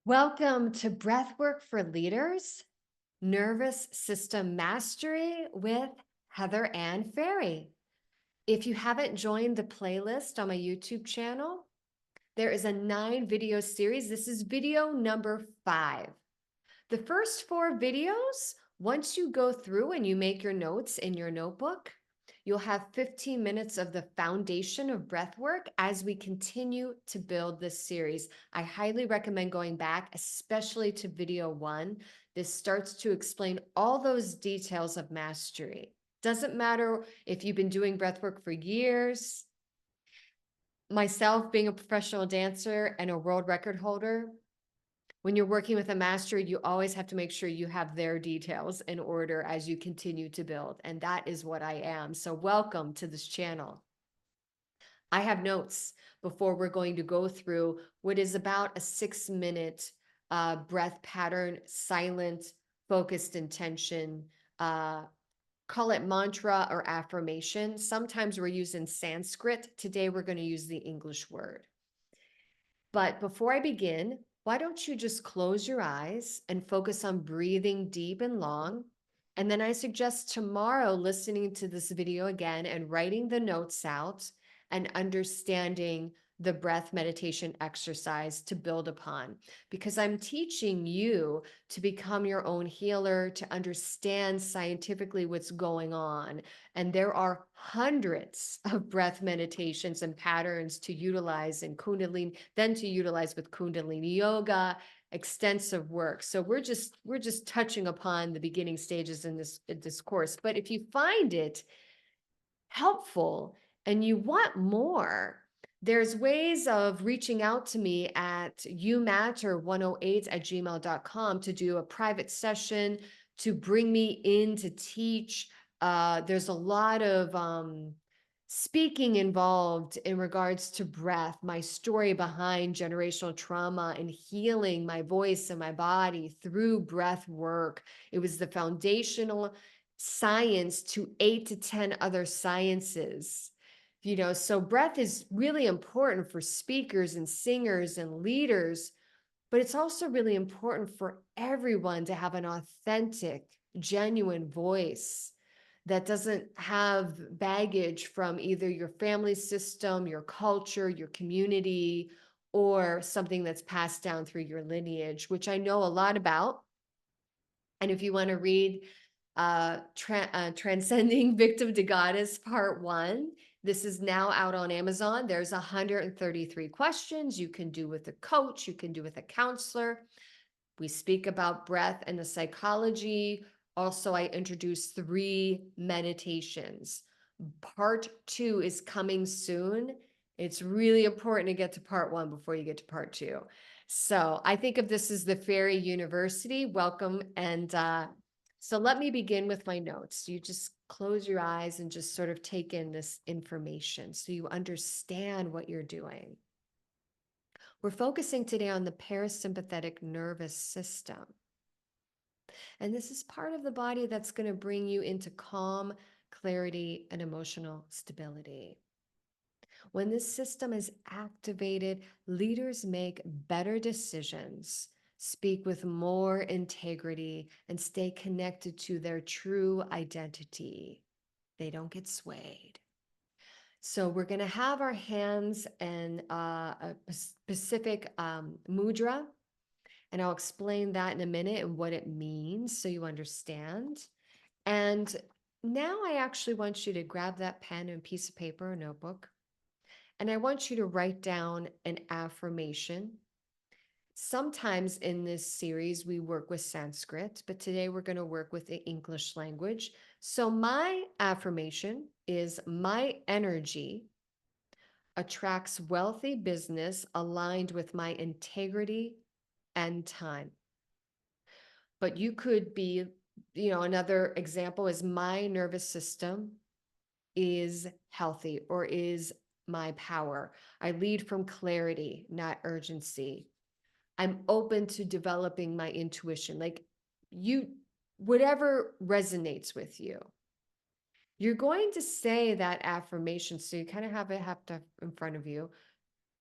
Welcome to Breathwork for Leaders, Nervous System Mastery with Heather Ann Ferri. If you haven't joined the playlist on my YouTube channel, there is a 9 video series. This is video number 5. The first 4 videos, once you go through and you make your notes in your notebook, you'll have 15 minutes of the foundation of breath work as we continue to build this series. I highly recommend going back, especially to video 1. This starts to explain all those details of mastery. Doesn't matter if you've been doing breath work for years. Myself being a professional dancer and a world record holder, when you're working with a master, you always have to make sure you have their details in order as you continue to build. And that is what I am. So welcome to this channel. I have notes before we're going to go through what is about a 6-minute breath pattern, silent, focused intention, call it mantra or affirmation. Sometimes we're using Sanskrit. Today, we're going to use the English word. But before I begin, why don't you just close your eyes and focus on breathing deep and long? And then I suggest tomorrow listening to this video again and writing the notes out and understanding the breath meditation exercise to build upon, because I'm teaching you to become your own healer, to understand scientifically what's going on. And there are hundreds of breath meditations and patterns to utilize in Kundalini, then to utilize with Kundalini yoga, extensive work. So we're just touching upon the beginning stages in this course. But if you find it helpful and you want more, there's ways of reaching out to me at umatter108@gmail.com to do a private session, to bring me in to teach. There's a lot of speaking involved in regards to breath, my story behind generational trauma and healing my voice and my body through breath work. It was the foundational science to 8 to 10 other sciences. So breath is really important for speakers and singers and leaders, but it's also really important for everyone to have an authentic, genuine voice that doesn't have baggage from either your family system, your culture, your community, or something that's passed down through your lineage, which I know a lot about. And if you want to read Transcending Victim to Goddess Part 1, this is now out on Amazon. There's 133 questions you can do with a coach, you can do with a counselor. We speak about breath and the psychology. Also, I introduce 3 meditations. Part 2 is coming soon. It's really important to get to part 1 before you get to part 2. So I think of this as the Fairy University. Welcome. And so let me begin with my notes. You just close your eyes and just sort of take in this information so you understand what you're doing. We're focusing today on the parasympathetic nervous system. And this is part of the body that's going to bring you into calm, clarity, and emotional stability. When this system is activated, leaders make better decisions, speak with more integrity, and stay connected to their true identity. They don't get swayed. So we're going to have our hands in a specific mudra, and I'll explain that in a minute and what it means so you understand. And now I actually want you to grab that pen and piece of paper or notebook, and I want you to write down an affirmation. Sometimes in this series, we work with Sanskrit, but today we're going to work with the English language. So my affirmation is, my energy attracts wealthy business aligned with my integrity and time. But you could be, another example is, my nervous system is healthy or is my power. I lead from clarity, not urgency. I'm open to developing my intuition. Like, whatever resonates with you. You're going to say that affirmation. So you kind of have to in front of you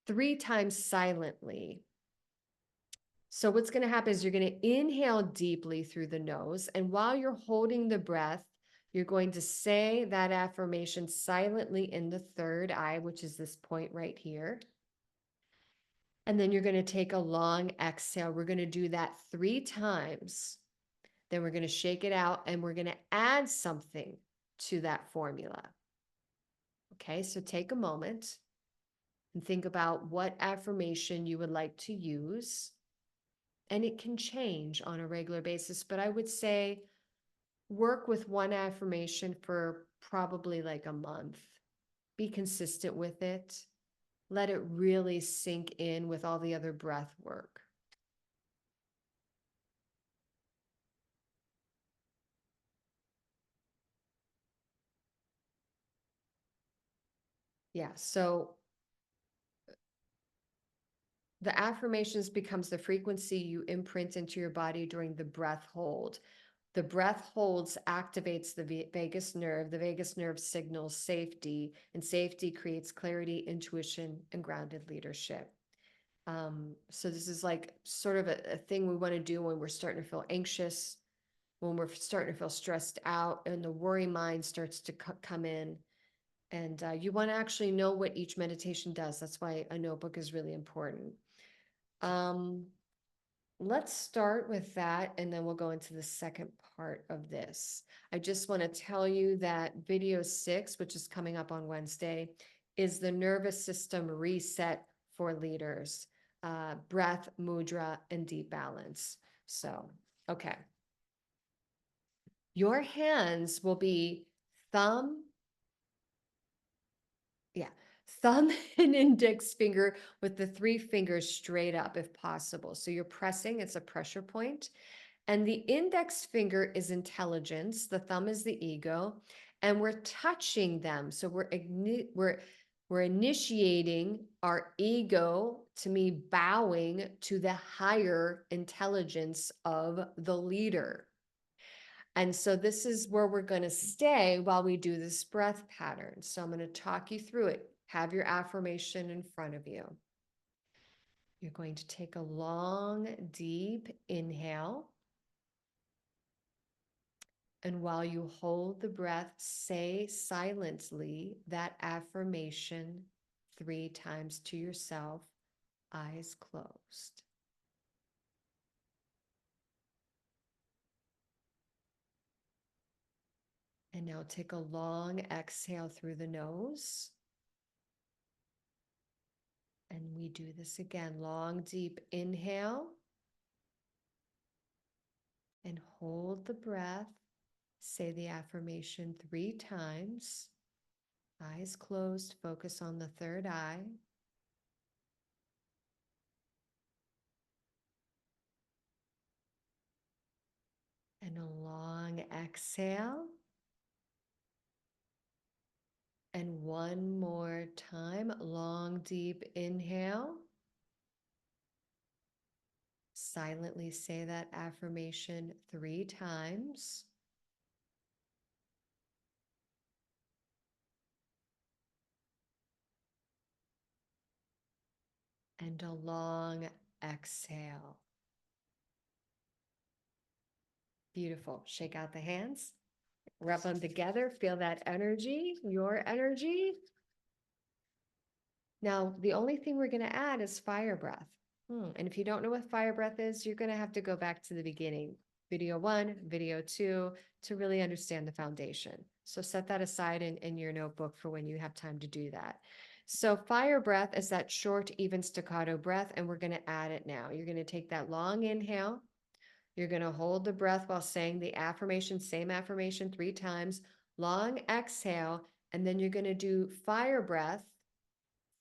3 times silently. So what's going to happen is you're going to inhale deeply through the nose. And while you're holding the breath, you're going to say that affirmation silently in the third eye, which is this point right here. And then you're going to take a long exhale. We're going to do that 3 times. Then we're going to shake it out and we're going to add something to that formula. Okay, so take a moment and think about what affirmation you would like to use. And it can change on a regular basis, but I would say work with one affirmation for probably like a month. Be consistent with it. Let it really sink in with all the other breath work. Yeah, so the affirmations becomes the frequency you imprint into your body during the breath hold. The breath holds activates the vagus nerve. The vagus nerve signals safety, and safety creates clarity, intuition, and grounded leadership. So this is like sort of a thing we want to do when we're starting to feel anxious, when we're starting to feel stressed out, and the worry mind starts to come in. And you want to actually know what each meditation does. That's why a notebook is really important. Um, let's start with that, and then we'll go into the second part of this. I just want to tell you that video 6, which is coming up on Wednesday, is the nervous system reset for leaders, breath, mudra, and deep balance. So, okay. Your hands will be thumb, yeah, thumb and index finger with the 3 fingers straight up if possible. So you're pressing, it's a pressure point. And the index finger is intelligence, the thumb is the ego, and we're touching them. So we're initiating our ego, to me, bowing to the higher intelligence of the leader. And so this is where we're going to stay while we do this breath pattern. So I'm going to talk you through it. Have your affirmation in front of you. You're going to take a long, deep inhale. And while you hold the breath, say silently that affirmation 3 times to yourself, eyes closed. And now take a long exhale through the nose. And we do this again. Long, deep inhale. And hold the breath. Say the affirmation 3 times. Eyes closed. Focus on the third eye. And a long exhale. And one more time, long, deep inhale. Silently say that affirmation 3 times. And a long exhale. Beautiful. Shake out the hands. Rub them together. Feel that energy, your energy. Now, the only thing we're going to add is fire breath. And if you don't know what fire breath is, you're going to have to go back to the beginning. Video 1, video 2, to really understand the foundation. So set that aside in your notebook for when you have time to do that. So fire breath is that short, even staccato breath, and we're going to add it now. You're going to take that long inhale. You're going to hold the breath while saying the affirmation, same affirmation 3 times. Long exhale, and then you're going to do fire breath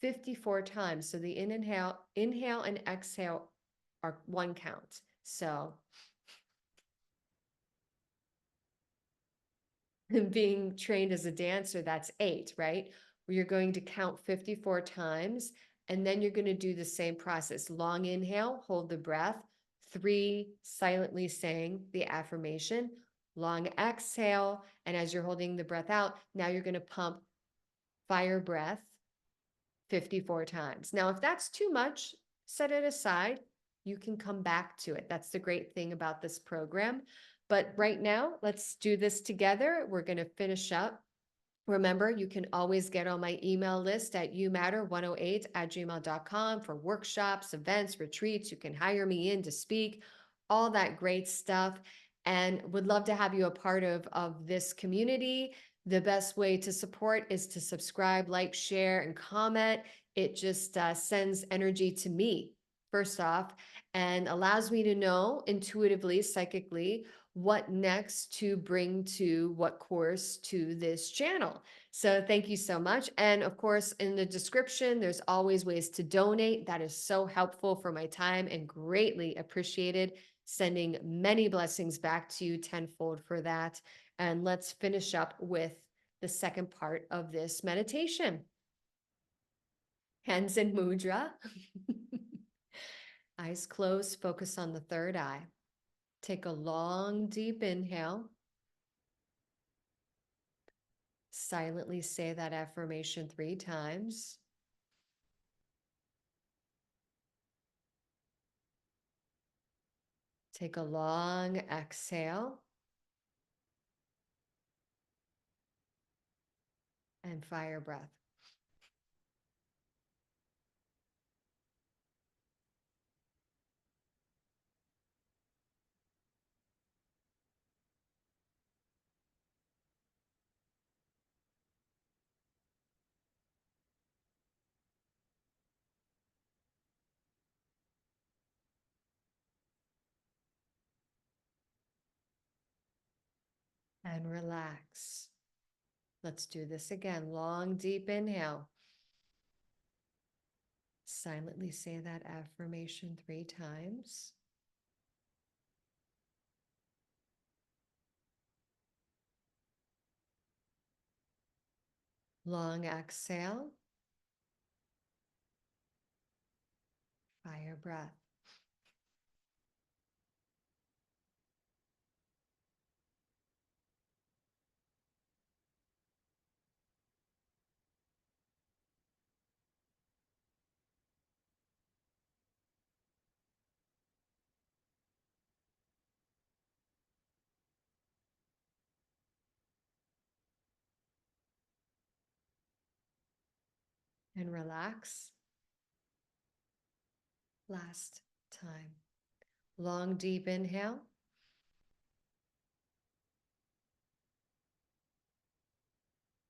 54 times. So the inhale and exhale are 1 count. So being trained as a dancer, that's 8, right? Where you're going to count 54 times, and then you're going to do the same process. Long inhale, hold the breath, 3, silently saying the affirmation, long exhale, and as you're holding the breath out, now you're going to pump fire breath 54 times. Now, if that's too much, set it aside. you can come back to it. That's the great thing about this program. But right now, let's do this together. We're going to finish up. Remember, you can always get on my email list at youmatter108@gmail.com for workshops, events, retreats. You can hire me in to speak, all that great stuff. And would love to have you a part of this community. The best way to support is to subscribe, like, share, and comment. It just sends energy to me, first off, and allows me to know intuitively, psychically, what next to bring to what course to this channel. So thank you so much. And of course, in the description, there's always ways to donate. That is so helpful for my time and greatly appreciated. Sending many blessings back to you tenfold for that. And let's finish up with the second part of this meditation. Hands in mudra. Eyes closed, focus on the third eye. Take a long, deep inhale. Silently say that affirmation 3 times. Take a long exhale. And fire breath. And relax. Let's do this again. Long, deep inhale. Silently say that affirmation 3 times. Long exhale. Fire breath. And relax. Last time. Long, deep inhale.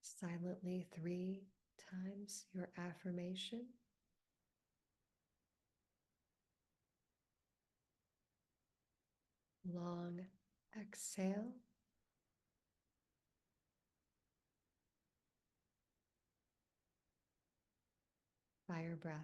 Silently 3 times your affirmation. Long exhale. Fire breath.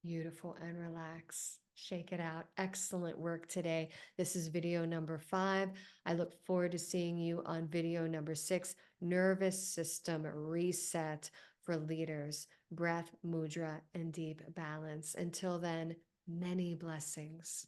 Beautiful, and relax. Shake it out. Excellent work today. This is video number 5. I look forward to seeing you on video number 6, nervous system reset for leaders, breath, mudra, and deep balance. Until then, many blessings.